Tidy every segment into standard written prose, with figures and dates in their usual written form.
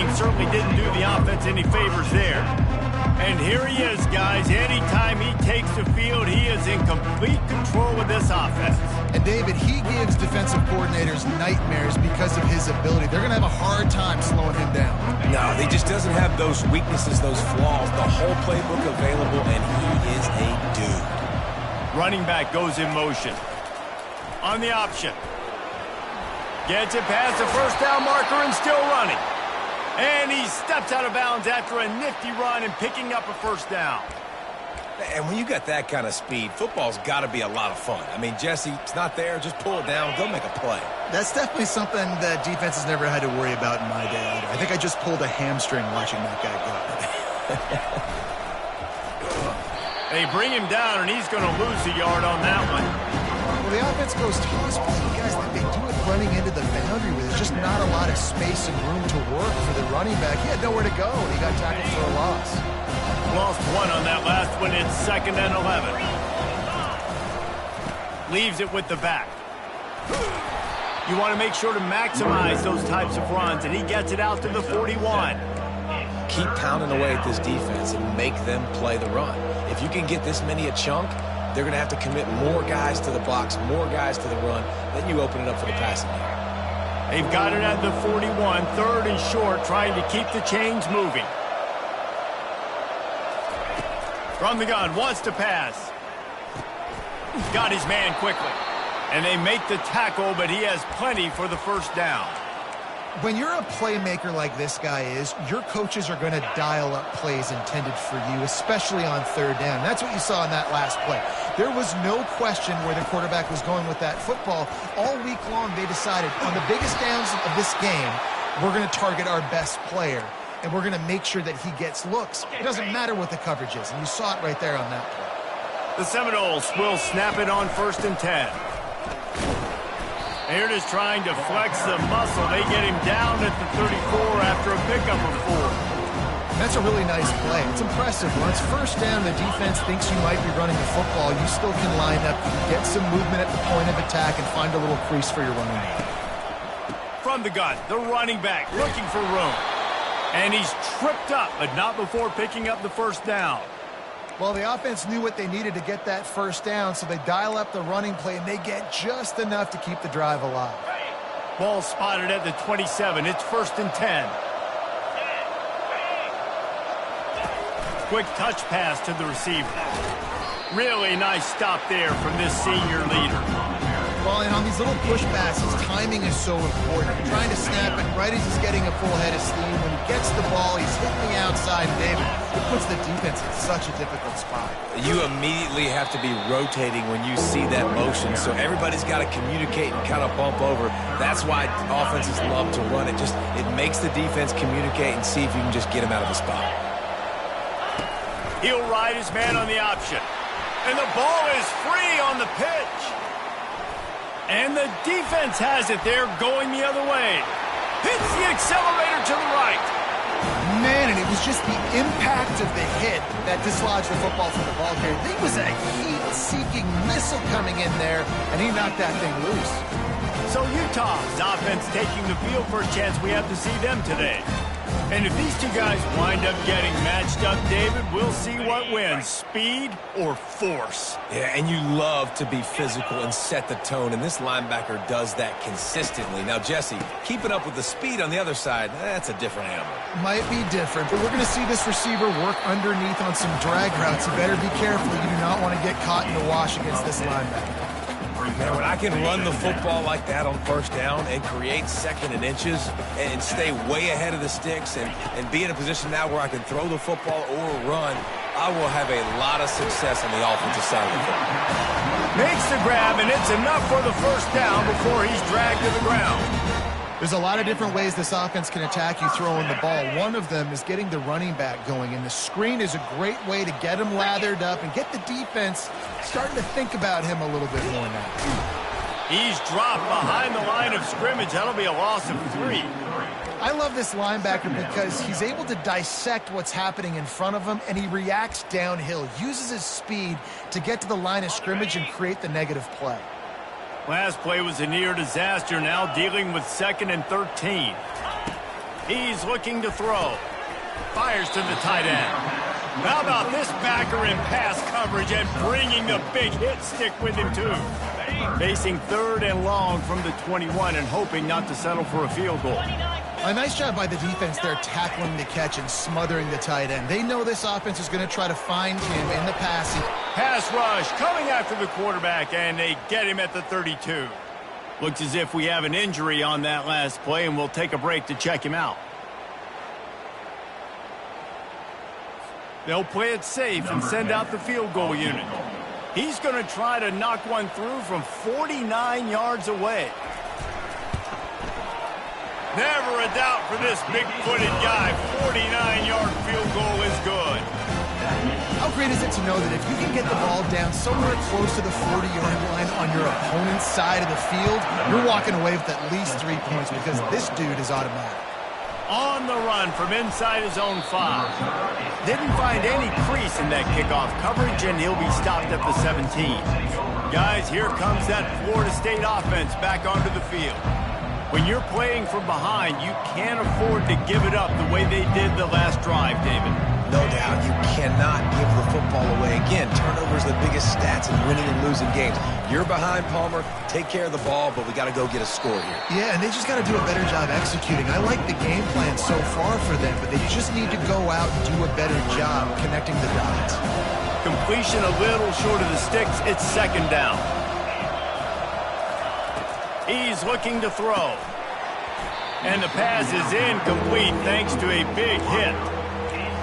scheme certainly didn't do the offense any favors there. And here he is, guys. Anytime he takes the field, he is in complete control of this offense. And, David, he gives defensive coordinators nightmares because of his ability. They're going to have a hard time slowing him down. No, he just doesn't have those weaknesses, those flaws, the whole playbook available, and he is a dude. Running back goes in motion. On the option. Gets it past the first down marker and still running. And he steps out of bounds after a nifty run and picking up a first down. And when you got that kind of speed, football's got to be a lot of fun. I mean, Jesse, it's not there. Just pull it down. Go make a play. That's definitely something that defense has never had to worry about in my day either. I think I just pulled a hamstring watching that guy go. They bring him down, and he's going to lose a yard on that one. Well, the offense goes toss play. Guys, they do it running into the boundary where there's just not a lot of space and room to work for the running back. He had nowhere to go, and he got tackled for a loss. Lost one on that last one. It's 2nd and 11. Leaves it with the back. You want to make sure to maximize those types of runs, and he gets it out to the 41. Keep pounding away at this defense and make them play the run. If you can get this many a chunk, they're going to have to commit more guys to the box, more guys to the run. Then you open it up for the passing game. They've got it at the 41, 3rd and short, trying to keep the chains moving. From the gun, wants to pass. Got his man quickly. And they make the tackle, but he has plenty for the first down. When you're a playmaker like this guy is, your coaches are going to dial up plays intended for you, especially on 3rd down. That's what you saw in that last play. There was no question where the quarterback was going with that football. All week long, they decided on the biggest downs of this game, we're going to target our best player, and we're going to make sure that he gets looks. It doesn't matter what the coverage is, and you saw it right there on that play. The Seminoles will snap it on 1st and 10. They're just trying to flex the muscle. They get him down at the 34 after a pickup of 4. That's a really nice play. It's impressive. When it's 1st down, the defense thinks you might be running the football. You still can line up, get some movement at the point of attack, and find a little crease for your running back. From the gun, the running back looking for room. And he's tripped up, but not before picking up the first down. Well, the offense knew what they needed to get that first down, so they dial up the running play, and they get just enough to keep the drive alive. Ball spotted at the 27. It's 1st and 10. Quick touch pass to the receiver. Really nice stop there from this senior leader. Well, and on these little push passes, timing is so important. You're trying to snap it right as he's getting a full head of steam. When he gets the ball, he's hitting the outside, David. It puts the defense in such a difficult spot. You immediately have to be rotating when you see that motion, so everybody's got to communicate and kind of bump over. That's why offenses love to run it. It makes the defense communicate and see if you can just get him out of the spot. He'll ride his man on the option. And the ball is free on the pitch. And the defense has it there going the other way. Hits the accelerator to the right. Man, and it was just the impact of the hit that dislodged the football from the ball carrier. There was a heat-seeking missile coming in there, and he knocked that thing loose. So Utah's offense taking the field for a chance. We have to see them today. And if these two guys wind up getting matched up, David, we'll see what wins, speed or force. Yeah, and you love to be physical and set the tone, and this linebacker does that consistently. Now, Jesse, keeping up with the speed on the other side, that's a different animal. Might be different, but we're going to see this receiver work underneath on some drag routes. You better be careful. You do not want to get caught in the wash against this linebacker. Man, when I can run the football like that on 1st down and create 2nd and inches and stay way ahead of the sticks and be in a position now where I can throw the football or run, I will have a lot of success on the offensive side of the football. Makes the grab, and it's enough for the first down before he's dragged to the ground. There's a lot of different ways this offense can attack you throwing the ball. One of them is getting the running back going, and the screen is a great way to get him lathered up and get the defense starting to think about him a little bit more now. He's dropped behind the line of scrimmage. That'll be a loss of 3. I love this linebacker because he's able to dissect what's happening in front of him, and he reacts downhill, uses his speed to get to the line of scrimmage and create the negative play. Last play was a near disaster, now dealing with 2nd and 13. He's looking to throw. Fires to the tight end. How about this backer in pass coverage and bringing the big hit stick with him, too? Facing 3rd and long from the 21 and hoping not to settle for a field goal. A nice job by the defense there tackling the catch and smothering the tight end. They know this offense is going to try to find him in the passing. Pass rush coming after the quarterback, and they get him at the 32. Looks as if we have an injury on that last play, and we'll take a break to check him out. They'll play it safe and send out the field goal unit. He's going to try to knock one through from 49 yards away. Never a doubt for this big-footed guy. 49-yard field goal is good. How great is it to know that if you can get the ball down somewhere close to the 40-yard line on your opponent's side of the field, you're walking away with at least 3 points because this dude is automatic. On the run from inside his own 5. Didn't find any crease in that kickoff coverage, and he'll be stopped at the 17. Guys, here comes that Florida State offense back onto the field. When you're playing from behind, you can't afford to give it up the way they did the last drive, David. No doubt, you cannot give the football away. Again, turnovers are the biggest stats in winning and losing games. You're behind, Palmer. Take care of the ball, but we got to go get a score here. Yeah, and they just got to do a better job executing. I like the game plan so far for them, but they just need to go out and do a better job connecting the dots. Completion a little short of the sticks. It's 2nd down. He's looking to throw. And the pass is incomplete thanks to a big hit.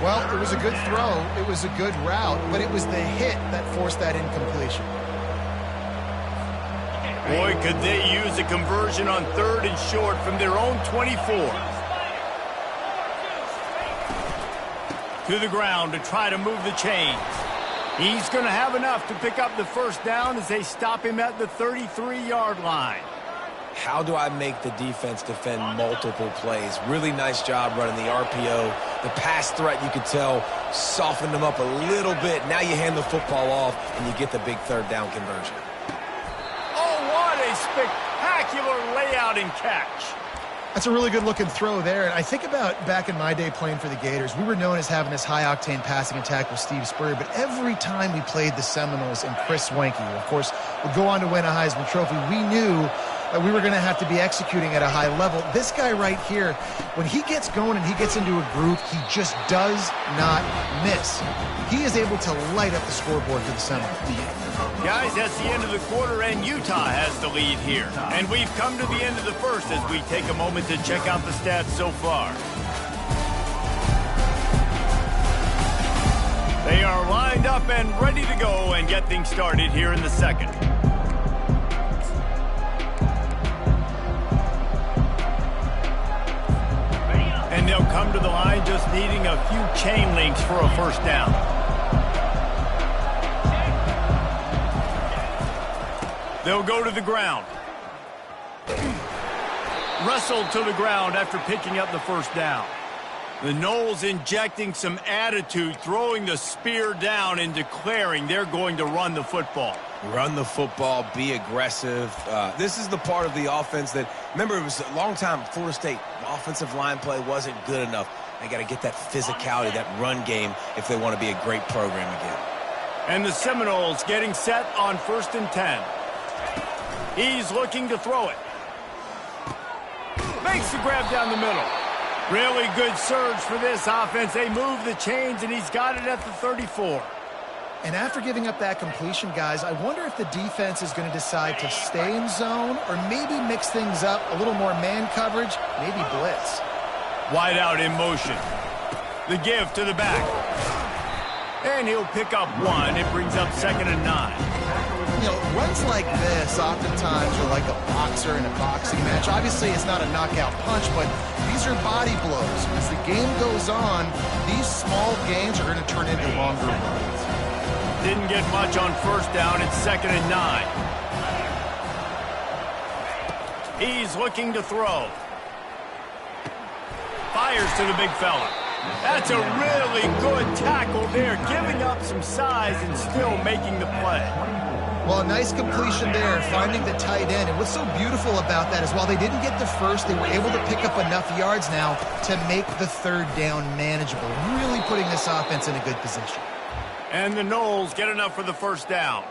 Well, it was a good throw, it was a good route, but it was the hit that forced that incompletion. Boy, could they use a conversion on 3rd and short from their own 24. To the ground to try to move the chains. He's going to have enough to pick up the 1st down as they stop him at the 33-yard line. How do I make the defense defend multiple plays? Really nice job running the RPO. The pass threat, you could tell, softened them up a little bit. Now you hand the football off, and you get the big 3rd down conversion. Oh, what a spectacular layout and catch. That's a really good-looking throw there. And I think about back in my day playing for the Gators, we were known as having this high-octane passing attack with Steve Spurrier, but every time we played the Seminoles and Chris Wenke, of course, would go on to win a Heisman Trophy, we knew that we were going to have to be executing at a high level. This guy right here, when he gets going and he gets into a groove, he just does not miss. He is able to light up the scoreboard for the Seminoles. Guys, that's the end of the quarter, and Utah has the lead here. And we've come to the end of the 1st as we take a moment to check out the stats so far. They are lined up and ready to go and get things started here in the 2nd. And they'll come to the line just needing a few chain links for a 1st down. They'll go to the ground. Wrestled to the ground after picking up the 1st down. The Noles injecting some attitude, throwing the spear down and declaring they're going to run the football. Run the football, be aggressive. This is the part of the offense that, remember, it was a long time, Florida State, offensive line play wasn't good enough. They got to get that physicality, that run game, if they want to be a great program again. And the Seminoles getting set on 1st and 10. He's looking to throw it. Makes the grab down the middle. Really good surge for this offense. They move the chains, and he's got it at the 34. And after giving up that completion, guys, I wonder if the defense is going to decide to stay in zone or maybe mix things up, a little more man coverage, maybe blitz. Wide out in motion. The give to the back. And he'll pick up 1. It brings up 2nd and 9. You know, runs like this oftentimes are like a boxer in a boxing match. Obviously, it's not a knockout punch, but these are body blows. As the game goes on, these small gains are going to turn into longer runs. Didn't get much on 1st down. It's 2nd and 9. He's looking to throw. Fires to the big fella. That's a really good tackle there, giving up some size and still making the play. Well, a nice completion there, finding the tight end. And what's so beautiful about that is while they didn't get the first, they were able to pick up enough yards now to make the third down manageable, really putting this offense in a good position. And the Noles get enough for the first down.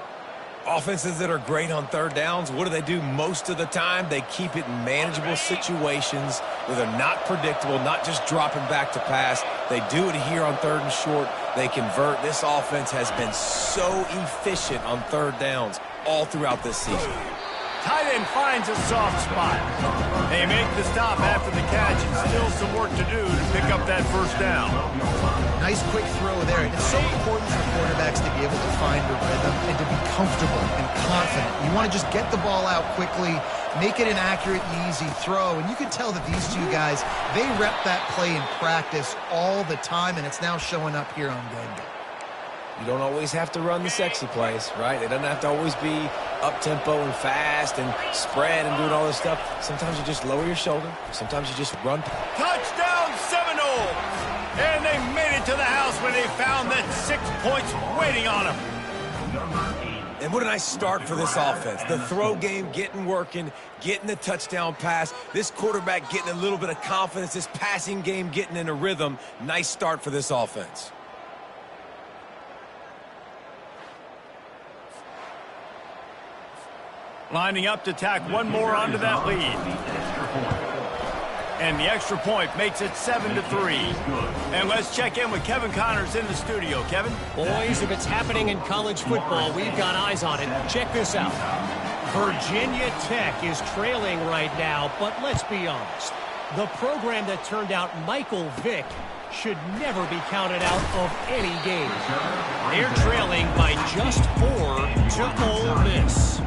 Offenses that are great on third downs, what do most of the time? They keep it in manageable situations where they're not predictable, not just dropping back to pass. They do it here on third and short. They convert. This offense has been so efficient on third downs all throughout this season. Tight end finds a soft spot. They make the stop after the catch and still some work to do to pick up that first down. Nice quick throw there. And it's so important for quarterbacks to be able to find a rhythm and to be comfortable and confident. You want to just get the ball out quickly, make it an accurate and easy throw. And you can tell that these two guys, they rep that play in practice all the time, and it's now showing up here on game day. You don't always have to run the sexy plays, right? It doesn't have to always be up-tempo and fast and spread and doing all this stuff. Sometimes you just lower your shoulder. Sometimes you just run. Touchdown Seminoles! And they made it to the house when they found that 6 points waiting on them. And what a nice start for this offense. The throw game getting working, getting the touchdown pass. This quarterback getting a little bit of confidence. This passing game getting in a rhythm. Nice start for this offense. Lining up to tack one more onto that lead. And the extra point makes it 7-3. And let's check in with Kevin Connors in the studio. Kevin? Boys, if it's happening in college football, we've got eyes on it. Check this out. Virginia Tech is trailing right now, but let's be honest. The program that turned out Michael Vick should never be counted out of any game. They're trailing by just 4 to Ole Miss.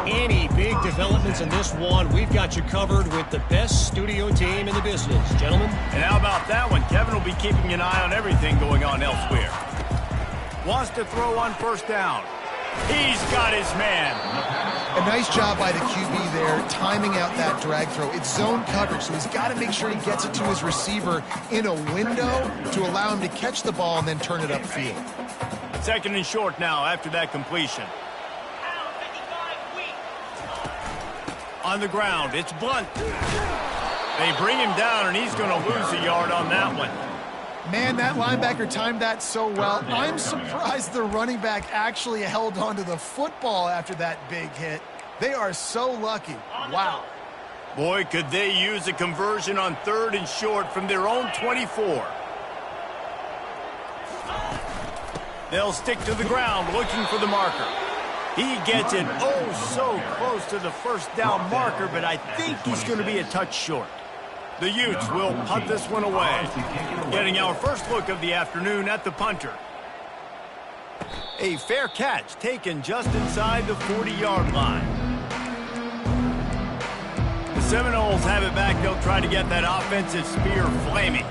Any big developments in this one, we've got you covered with the best studio team in the business. Gentlemen? And how about that one? Kevin will be keeping an eye on everything going on elsewhere. Wants to throw on first down. He's got his man. A nice job by the QB there, timing out that drag throw. It's zone coverage, so he's got to make sure he gets it to his receiver in a window to allow him to catch the ball and then turn it upfield. Second and short now after that completion. On the ground, it's Blunt. They bring him down, and he's going to lose a yard on that one. Man, that linebacker timed that so well. I'm surprised the running back actually held onto the football after that big hit. They are so lucky. Wow. Boy, could they use a conversion on third and short from their own 24. They'll stick to the ground looking for the marker. He gets it oh so close to the first down marker, but I think he's going to be a touch short. The Utes will punt this one away. Getting our first look of the afternoon at the punter. A fair catch taken just inside the 40-yard line. The Seminoles have it back. They'll try to get that offensive spear flaming.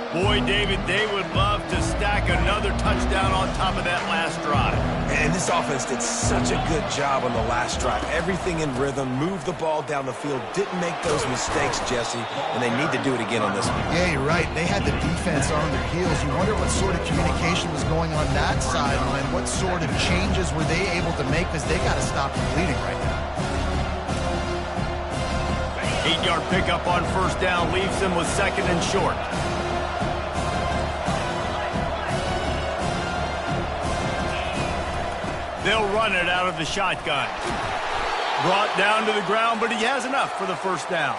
Boy, David, they would love to stack another touchdown on top of that last drive. And this offense did such a good job on the last drive. Everything in rhythm, moved the ball down the field, didn't make those mistakes, Jesse, and they need to do it again on this one. Yeah, you're right. They had the defense on their heels. You wonder what sort of communication was going on that sideline. What sort of changes were they able to make, because they got to stop the bleeding right now. 8-yard pickup on first down leaves them with second and short. They'll run it out of the shotgun. Brought down to the ground, but he has enough for the first down.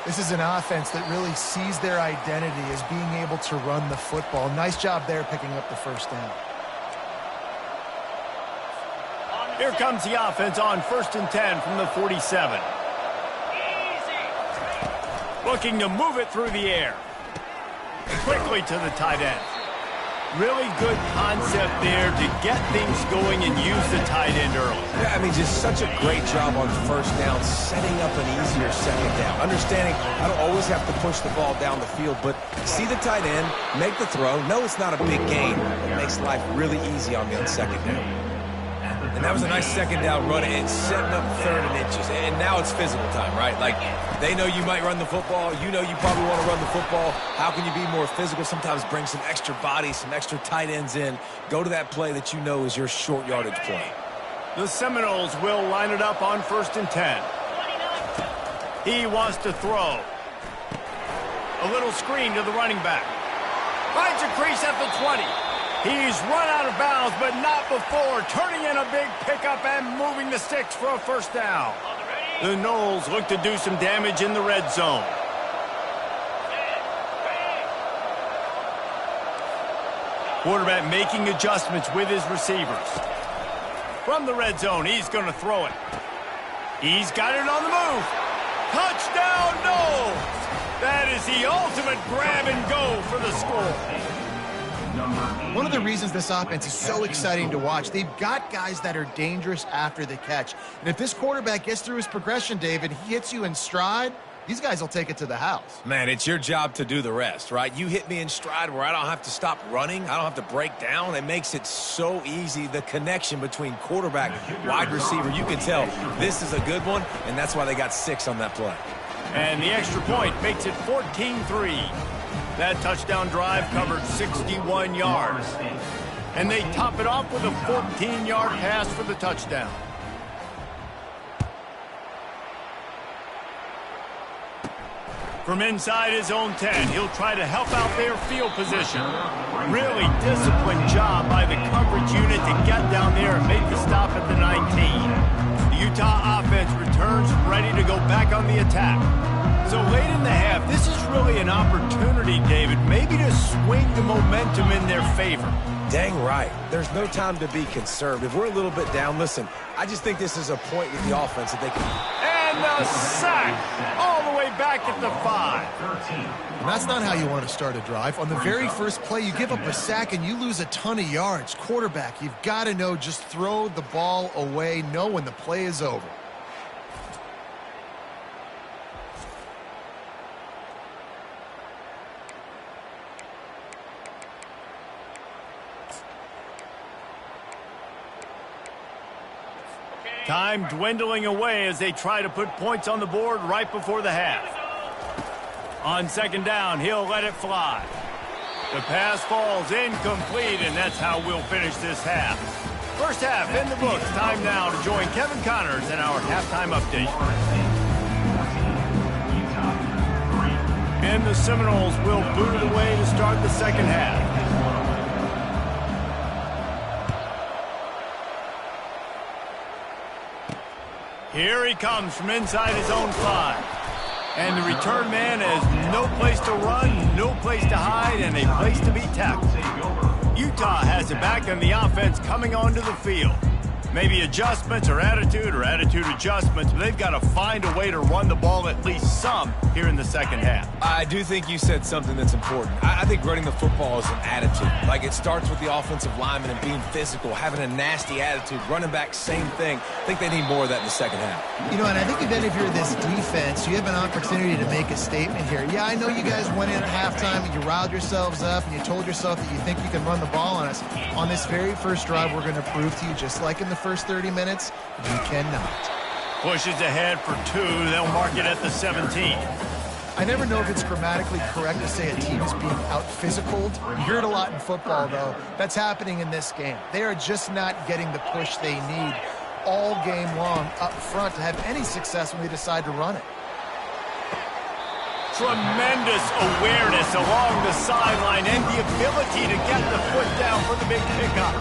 This is an offense that really sees their identity as being able to run the football. Nice job there picking up the first down. Here comes the offense on first and 10 from the 47. Looking to move it through the air. Quickly to the tight end. Really good concept there to get things going and use the tight end early. Yeah, I mean, just such a great job on first down, setting up an easier second down. Understanding I don't always have to push the ball down the field, but see the tight end, make the throw. No, it's not a big gain. It makes life really easy on me on second down. And that was a nice second down run, and setting up third and inches. And now it's physical time, right? Like, they know you might run the football. You know you probably want to run the football. How can you be more physical? Sometimes bring some extra bodies, some extra tight ends in. Go to that play that you know is your short yardage play. The Seminoles will line it up on 1st and 10. He wants to throw. A little screen to the running back. Finds a crease at the 20. He's run out of bounds, but not before turning in a big pickup and moving the sticks for a first down. The Noles look to do some damage in the red zone. Quarterback making adjustments with his receivers. From the red zone, he's going to throw it. He's got it on the move. Touchdown, Noles! That is the ultimate grab and go for the score. One of the reasons this offense is so exciting to watch, they've got guys that are dangerous after the catch. And if this quarterback gets through his progression, David, he hits you in stride, these guys will take it to the house. Man, it's your job to do the rest, right? You hit me in stride where I don't have to stop running. I don't have to break down. It makes it so easy. The connection between quarterback, wide receiver, you can tell this is a good one, and that's why they got 6 on that play. And the extra point makes it 14-3. That touchdown drive covered 61 yards. And they top it off with a 14-yard pass for the touchdown. From inside his own 10, he'll try to help out their field position. Really disciplined job by the coverage unit to get down there and make the stop at the 19. The Utah offense returns ready to go back on the attack. So late in the half, this is really an opportunity, David, maybe to swing the momentum in their favor. Dang right. There's no time to be conservative. We're a little bit down. Listen, I just think this is a point with the offense that they can... And the sack all the way back at the 5. And that's not how you want to start a drive. On the very first play, you give up a sack and you lose a ton of yards. Quarterback, you've got to know, just throw the ball away, know when the play is over. Time dwindling away as they try to put points on the board right before the half. On 2nd down, he'll let it fly. The pass falls incomplete, and that's how we'll finish this half. First half in the books. Time now to join Kevin Connors in our halftime update. And the Seminoles will boot it away to start the second half. Here he comes from inside his own 5. And the return man has no place to run, no place to hide, and a place to be tackled. Utah has it back on the offense coming onto the field. Maybe adjustments or attitude adjustments, but they've got to find a way to run the ball at least some here in the second half. I do think you said something that's important. I think running the football is an attitude. Like, it starts with the offensive lineman and being physical, having a nasty attitude. Running back, same thing. I think they need more of that in the second half. You know, and I think even if you're this defense, you have an opportunity to make a statement here. Yeah, I know you guys went in at halftime and you riled yourselves up and you told yourself that you think you can run the ball on us. On this very first drive, we're going to prove to you, just like in the first 30 minutes, you cannot. Pushes ahead for 2. They'll mark it at the 17. I never know if it's grammatically correct to say a team is being out-physicaled. You hear it a lot in football, though. That's happening in this game. They are just not getting the push they need all game long up front to have any success when they decide to run it. Tremendous awareness along the sideline and the ability to get the foot down for the big pickup.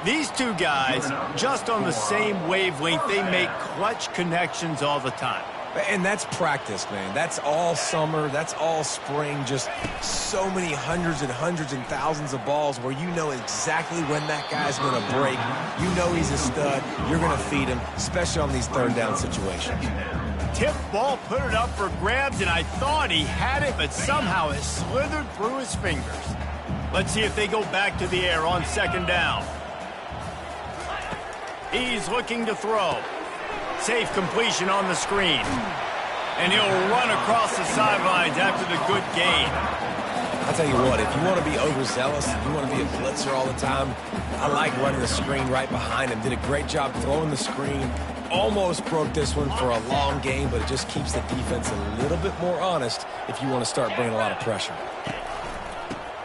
These two guys, just on the same wavelength, they make clutch connections all the time. And that's practice, man. That's all summer. That's all spring. Just so many hundreds and thousands of balls where you know exactly when that guy's going to break. You know he's a stud. You're going to feed him, especially on these third down situations. Tip ball, put it up for grabs, and I thought he had it, but somehow it slithered through his fingers. Let's see if they go back to the air on 2nd down. He's looking to throw. Safe completion on the screen. And he'll run across the sidelines after the good gain. I'll tell you what, if you want to be overzealous, if you want to be a blitzer all the time, I like running the screen right behind him. Did a great job throwing the screen. Almost broke this one for a long game, but it just keeps the defense a little bit more honest if you want to start bringing a lot of pressure.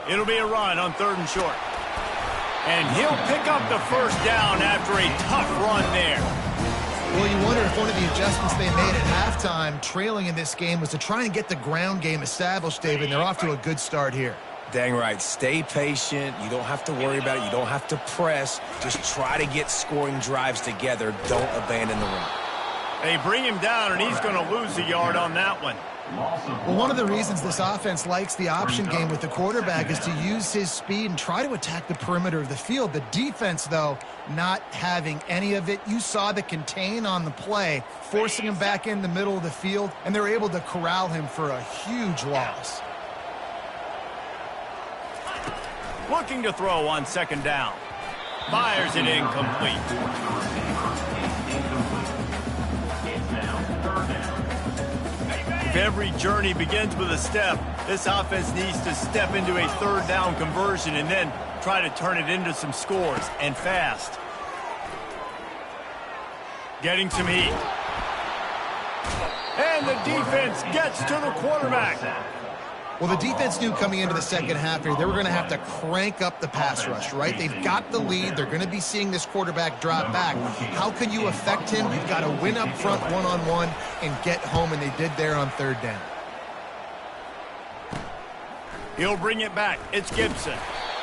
It'll be a run on 3rd and short. And he'll pick up the first down after a tough run there. Well, you wonder if one of the adjustments they made at halftime, trailing in this game, was to try and get the ground game established, David. They're off to a good start here. Dang right. Stay patient. You don't have to worry about it. You don't have to press. Just try to get scoring drives together. Don't abandon the run. They bring him down, and he's going to lose a yard on that one. Well, one of the reasons this offense likes the option game with the quarterback is to use his speed and try to attack the perimeter of the field. The defense, though, not having any of it. You saw the contain on the play, forcing him back in the middle of the field, and they're able to corral him for a huge loss. Looking to throw on second down. Fires it incomplete. If every journey begins with a step, this offense needs to step into a third down conversion and then try to turn it into some scores, and fast. Getting some heat. And the defense gets to the quarterback. Well, the defense knew coming into the second half here they were going to have to crank up the pass rush, right? They've got the lead. They're going to be seeing this quarterback drop back. How can you affect him? You've got to win up front one-on-one and get home, and they did there on third down. He'll bring it back. It's Gibson.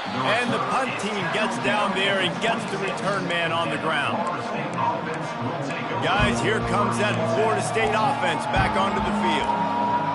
And the punt team gets down there and gets the return man on the ground. Guys, here comes that Florida State offense back onto the field.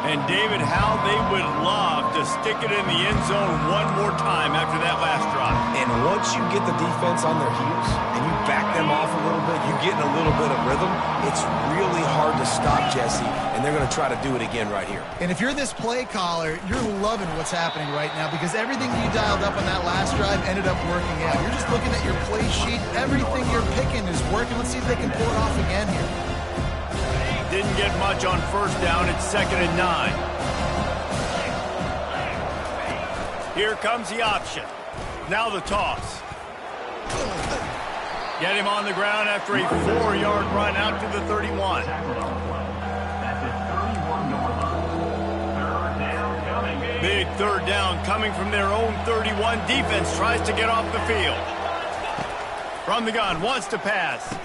And, David, how they would love to stick it in the end zone one more time after that last drive. And once you get the defense on their heels and you back them off a little bit, you get in a little bit of rhythm, it's really hard to stop, Jesse, and they're going to try to do it again right here. And if you're this play caller, you're loving what's happening right now because everything you dialed up on that last drive ended up working out. You're just looking at your play sheet. Everything you're picking is working. Let's see if they can pull it off again here. Didn't get much on first down. It's 2nd and 9. Here comes the option. Now the toss. Get him on the ground after a 4-yard run out to the 31. Big third down coming from their own 31. Defense tries to get off the field. From the gun, wants to pass.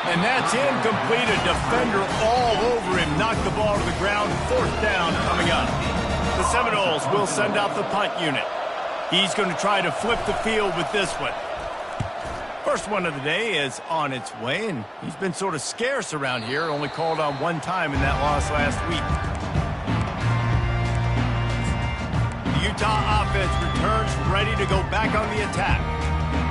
And that's incomplete. A defender all over him. Knocked the ball to the ground. 4th down coming up. The Seminoles will send out the punt unit. He's going to try to flip the field with this one. First one of the day is on its way, and he's been sort of scarce around here. Only called on one time in that loss last week. The Utah offense returns ready to go back on the attack.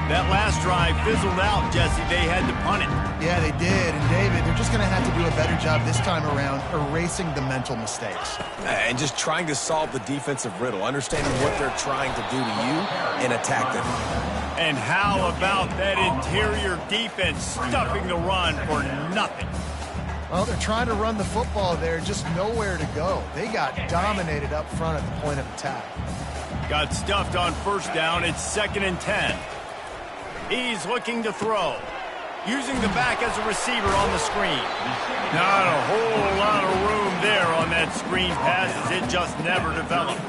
That last drive fizzled out, Jesse. They had to punt it. Yeah, they did. And, David, they're just going to have to do a better job this time around erasing the mental mistakes. And just trying to solve the defensive riddle, understanding what they're trying to do to you and attack them. And how about that interior defense stuffing the run for nothing? Well, they're trying to run the football there, just nowhere to go. They got dominated up front at the point of attack. Got stuffed on first down. It's 2nd and 10. He's looking to throw. Using the back as a receiver on the screen. Not a whole lot of room there on that screen pass as it just never developed.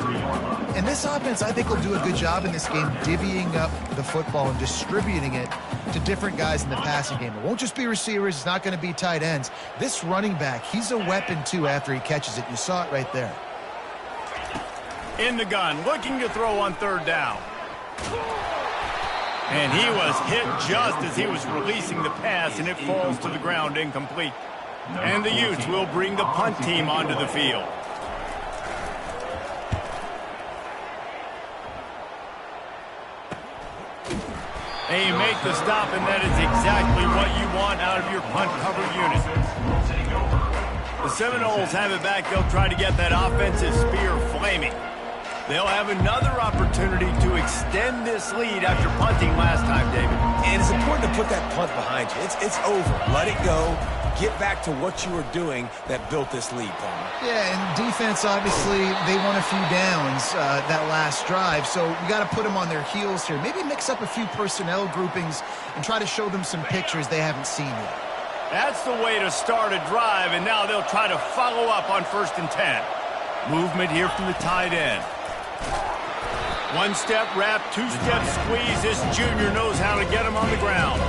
And this offense, I think, will do a good job in this game divvying up the football and distributing it to different guys in the passing game. It won't just be receivers. It's not going to be tight ends. This running back, he's a weapon, too, after he catches it. You saw it right there. In the gun, looking to throw on third down. And he was hit just as he was releasing the pass, and it falls to the ground incomplete. And the Utes will bring the punt team onto the field. And you make the stop, and that is exactly what you want out of your punt cover unit. The Seminoles have it back. They'll try to get that offensive spear flaming. They'll have another opportunity to extend this lead after punting last time, David. And it's important to put that punt behind you. It's over. Let it go. Get back to what you were doing that built this lead, Palmer. Yeah, and defense, obviously, they won a few downs that last drive, so you got to put them on their heels here. Maybe mix up a few personnel groupings and try to show them some pictures they haven't seen yet. That's the way to start a drive, and now they'll try to follow up on 1st and 10. Movement here from the tight end. One-step wrap, two-step squeeze. This junior knows how to get him on the ground.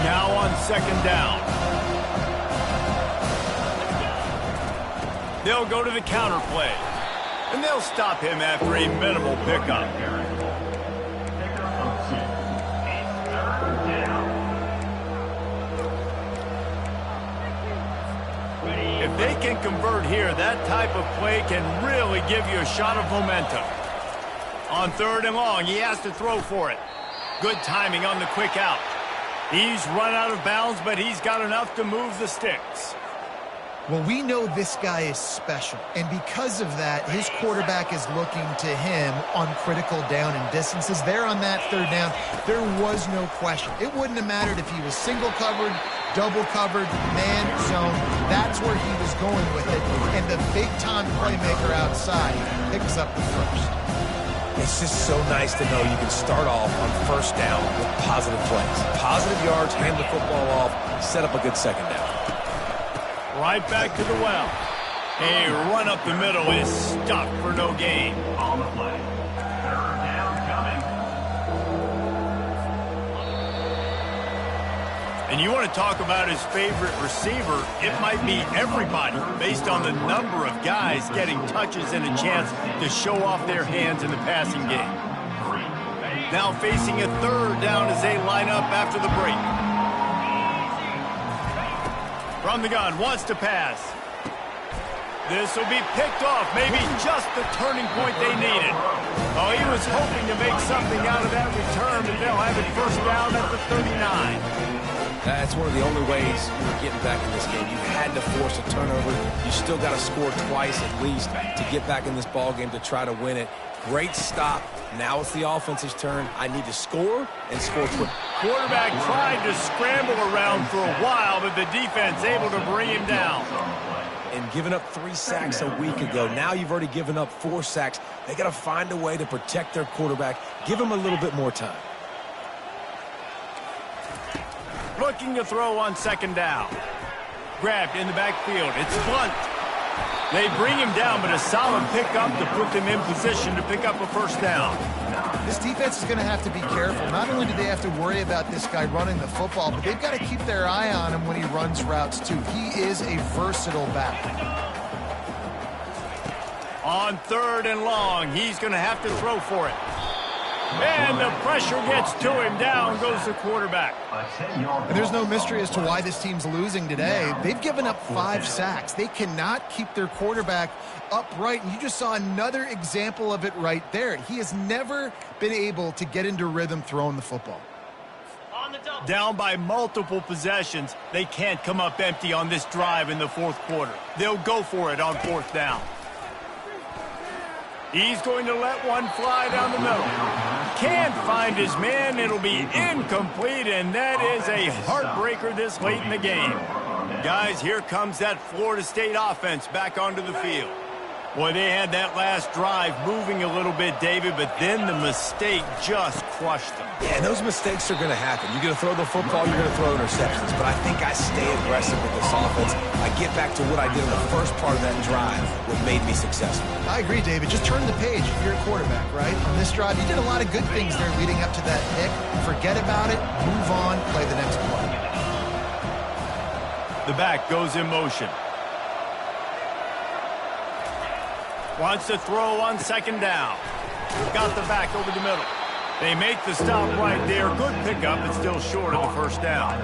Now on second down. They'll go to the counter play. And they'll stop him after a minimal pickup. If they can convert here, that type of play can really give you a shot of momentum. On third and long, he has to throw for it. Good timing on the quick out. He's run out of bounds, but he's got enough to move the sticks. Well, we know this guy is special, and because of that, his quarterback is looking to him on critical down and distances. There on that third down, there was no question. It wouldn't have mattered if he was single covered, double covered, man zone. That's where he was going with it, and the big-time playmaker outside picks up the first. It's just so nice to know you can start off on first down with positive plays. Positive yards, hand the football off, set up a good second down. Right back to the well. A run up the middle is stuck for no gain. On the play. Third down coming. And you want to talk about his favorite receiver, it might be everybody based on the number of guys getting touches and a chance to show off their hands in the passing game. Now facing a third down as they line up after the break. From the gun, wants to pass. This will be picked off, maybe just the turning point they needed. Oh, he was hoping to make something out of that return, but they'll have it first down at the 39. That's one of the only ways you're getting back in this game. You had to force a turnover. You still got to score twice at least to get back in this ball game to try to win it. Great stop. Now it's the offense's turn. I need to score and score quick. Quarterback tried to scramble around for a while, but the defense able to bring him down. And giving up 3 sacks a week ago. Now you've already given up 4 sacks. They got to find a way to protect their quarterback. Give him a little bit more time. Looking to throw on second down. Grabbed in the backfield. It's Blunt. They bring him down, but a solid pickup to put them in position to pick up a first down. This defense is going to have to be careful. Not only do they have to worry about this guy running the football, but they've got to keep their eye on him when he runs routes, too. He is a versatile back. On third and long, he's going to have to throw for it. And the pressure gets to him. Down goes the quarterback. And there's no mystery as to why this team's losing today. They've given up 5 sacks. They cannot keep their quarterback upright. And you just saw another example of it right there. He has never been able to get into rhythm throwing the football. Down by multiple possessions, they can't come up empty on this drive in the fourth quarter. They'll go for it on fourth down. He's going to let one fly down the middle. Can't find his man. It'll be incomplete, and that is a heartbreaker this late in the game. Guys, here comes that Florida State offense back onto the field. Boy, they had that last drive moving a little bit, David, but then the mistake just crushed them. Yeah, those mistakes are going to happen. You're going to throw the football, you're going to throw interceptions. But I think I stay aggressive with this offense. I get back to what I did in the first part of that drive, what made me successful. I agree, David. Just turn the page. You're a quarterback, right? On this drive, you did a lot of good things there leading up to that pick. Forget about it. Move on. Play the next play. The back goes in motion. Wants to throw on second down. Got the back over the middle. They make the stop right there. Good pickup, but still short of the first down.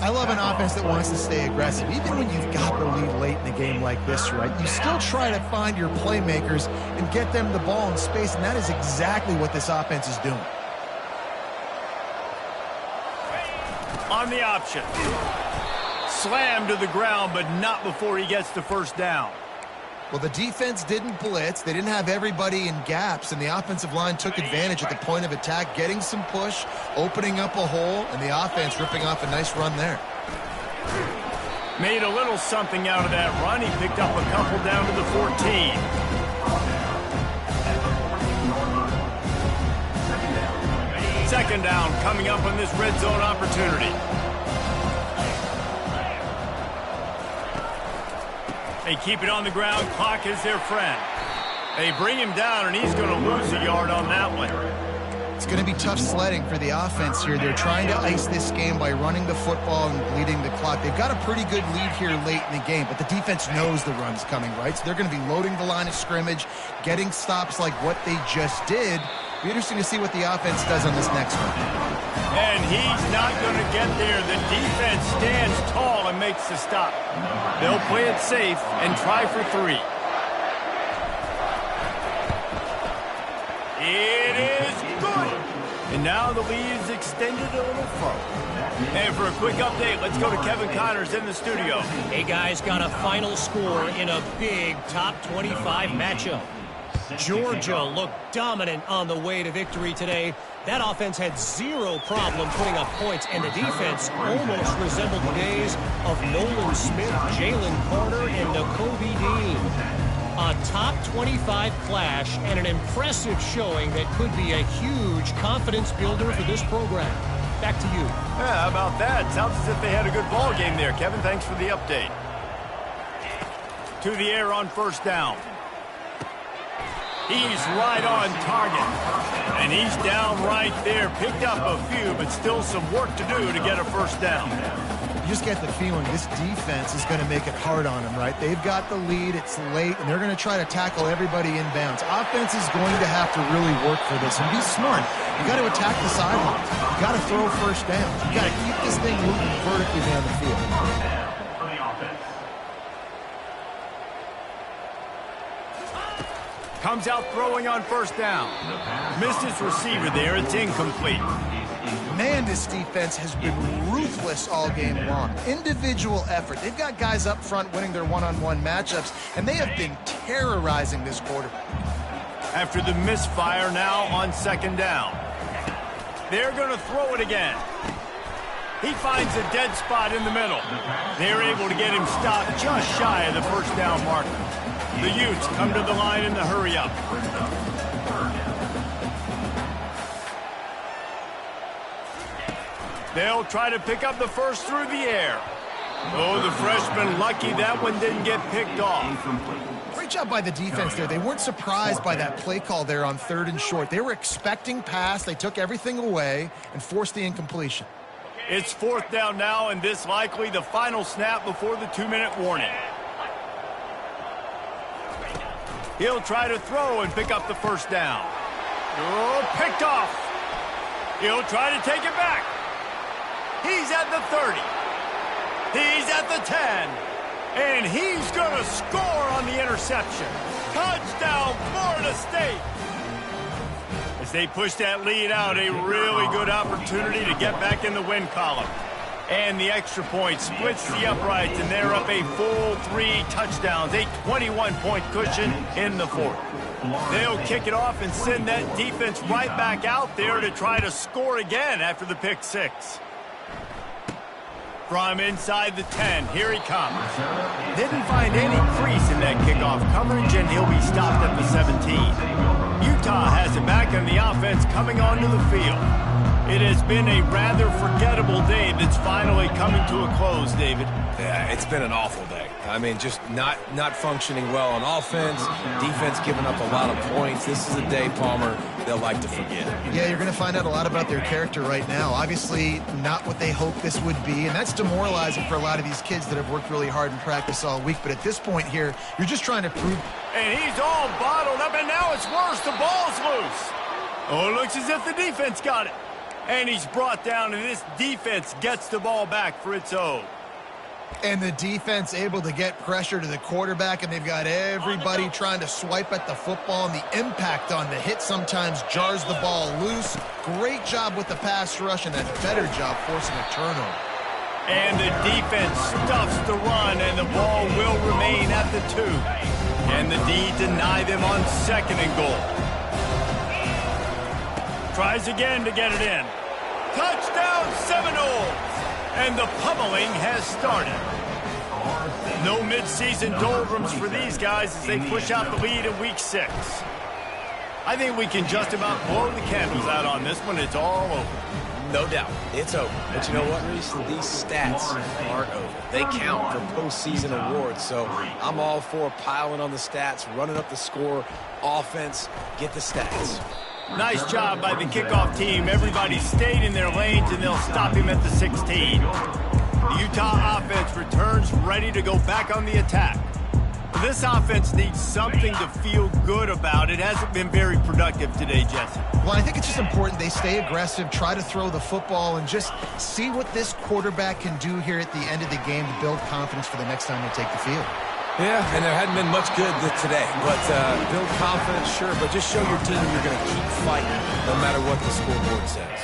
I love an offense that wants to stay aggressive. Even when you've got the lead late in a game like this, right? You still try to find your playmakers and get them the ball in space, and that is exactly what this offense is doing. On the option. Slammed to the ground, but not before he gets the first down. Well, the defense didn't blitz. They didn't have everybody in gaps, and the offensive line took advantage at the point of attack, getting some push, opening up a hole, and the offense ripping off a nice run there. Made a little something out of that run. He picked up a couple down to the 14. Second down coming up on this red zone opportunity. They keep it on the ground. Clock is their friend. They bring him down, and he's going to lose a yard on that one. It's going to be tough sledding for the offense here. They're trying to ice this game by running the football and bleeding the clock. They've got a pretty good lead here late in the game, but the defense knows the run's coming, right? So they're going to be loading the line of scrimmage, getting stops like what they just did. Be interesting to see what the offense does on this next one. And he's not going to get there. The defense stands tall and makes the stop. They'll play it safe and try for 3. It is good. And now the lead is extended a little further. And for a quick update, let's go to Kevin Connors in the studio. Hey, guys, got a final score in a big top 25 matchup. Georgia looked dominant on the way to victory today. That offense had zero problem putting up points, and the defense almost resembled the days of Nolan Smith, Jalen Carter, and Nakobe Dean. A top 25 clash and an impressive showing that could be a huge confidence builder for this program. Back to you. Yeah, how about that? Sounds as if they had a good ball game there. Kevin, thanks for the update. To the air on first down. He's right on target. And he's down right there. Picked up a few, but still some work to do to get a first down. You just get the feeling this defense is going to make it hard on them, right? They've got the lead, it's late, and they're going to try to tackle everybody inbounds. Offense is going to have to really work for this and be smart. You got to attack the sidelines. You got to throw first downs. You got to keep this thing moving vertically down the field. For the offense. Comes out throwing on first down. Missed his receiver there. It's incomplete. Man, this defense has been ruthless all game long. Individual effort. They've got guys up front winning their one-on-one matchups, and they have been terrorizing this quarterback. After the misfire now on second down. They're going to throw it again. He finds a dead spot in the middle. They're able to get him stopped just shy of the first down marker. The Utes come to the line in the hurry-up. They'll try to pick up the first through the air. Oh, the freshman lucky that one didn't get picked off. Great job by the defense there. They weren't surprised by that play call there on 3rd and short. They were expecting pass. They took everything away and forced the incompletion. It's 4th down now, and this likely the final snap before the 2-minute warning. He'll try to throw and pick up the first down. Oh, picked off. He'll try to take it back. He's at the 30. He's at the 10. And he's going to score on the interception. Touchdown, Florida State. As they push that lead out, a really good opportunity to get back in the win column. And the extra point splits the uprights, and they're up a full 3 touchdowns, a 21-point cushion in the 4th. They'll kick it off and send that defense right back out there to try to score again after the pick 6. From inside the 10, here he comes. Didn't find any crease in that kickoff coverage, and he'll be stopped at the 17. Utah has it back on the offense coming onto the field. It has been a rather forgettable day that's finally coming to a close, David. Yeah, it's been an awful day. I mean, just not functioning well on offense, defense giving up a lot of points. This is a day, Palmer, they'll like to forget. Yeah, you're going to find out a lot about their character right now. Obviously, not what they hoped this would be, and that's demoralizing for a lot of these kids that have worked really hard in practice all week. But at this point here, you're just trying to prove. And he's all bottled up, and now it's worse. The ball's loose. Oh, it looks as if the defense got it. And he's brought down, and this defense gets the ball back for its own. And the defense able to get pressure to the quarterback, and they've got everybody trying to swipe at the football, and the impact on the hit sometimes jars the ball loose. Great job with the pass rush, and a better job forcing a turnover. And the defense stuffs the run, and the ball will remain at the 2. And the D deny them on 2nd and goal. Tries again to get it in. Touchdown Seminoles! And the pummeling has started. No midseason doldrums for these guys as they push out the lead in week 6. I think we can just about blow the candles out on this one. It's all over. No doubt. It's over. But you know what, Reese? These stats aren't over. They count for postseason awards. So I'm all for piling on the stats, running up the score, offense, get the stats. Nice job by the kickoff team. Everybody stayed in their lanes, and they'll stop him at the 16. The Utah offense returns ready to go back on the attack. This offense needs something to feel good about. It hasn't been very productive today, Jesse. Well, I think it's just important they stay aggressive, try to throw the football, and just see what this quarterback can do here at the end of the game to build confidence for the next time they take the field. Yeah, and there hadn't been much good today. But build confidence, sure, but just show your team you're going to keep fighting no matter what the scoreboard says.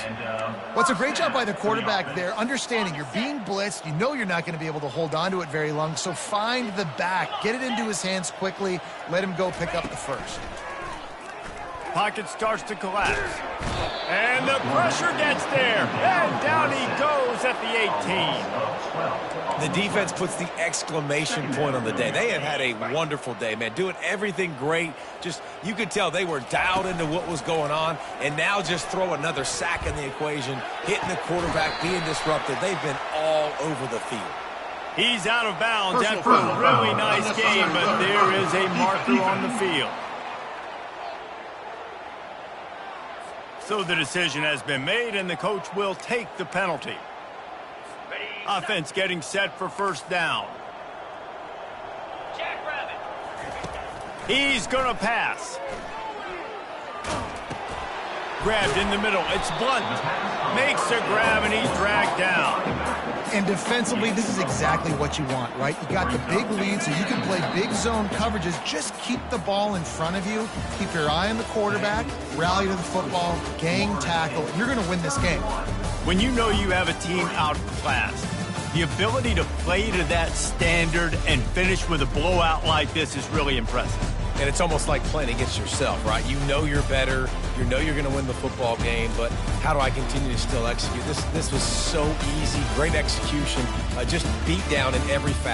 Well, it's a great job by the quarterback there, understanding you're being blitzed. You know you're not going to be able to hold on to it very long, so find the back. Get it into his hands quickly. Let him go pick up the first. Pocket starts to collapse. And the pressure gets there. And down he goes at the 18. The defense puts the exclamation point on the day. They have had a wonderful day, man. Doing everything great. Just, you could tell they were dialed into what was going on. And now just throw another sack in the equation. Hitting the quarterback, being disrupted. They've been all over the field. He's out of bounds after a really nice game, but there is a marker on the field. So the decision has been made, and the coach will take the penalty. Offense getting set for first down. He's going to pass. Grabbed in the middle. It's Blunt. Makes a grab, and he's dragged down. And defensively, this is exactly what you want, right? You got the big lead, so you can play big zone coverages. Just keep the ball in front of you. Keep your eye on the quarterback. Rally to the football. Gang tackle. You're going to win this game. When you know you have a team outclassed, the ability to play to that standard and finish with a blowout like this is really impressive. And it's almost like playing against yourself, right? You know you're better. You know you're going to win the football game, but how do I continue to still execute? This was so easy. Great execution. Just beat down in every facet.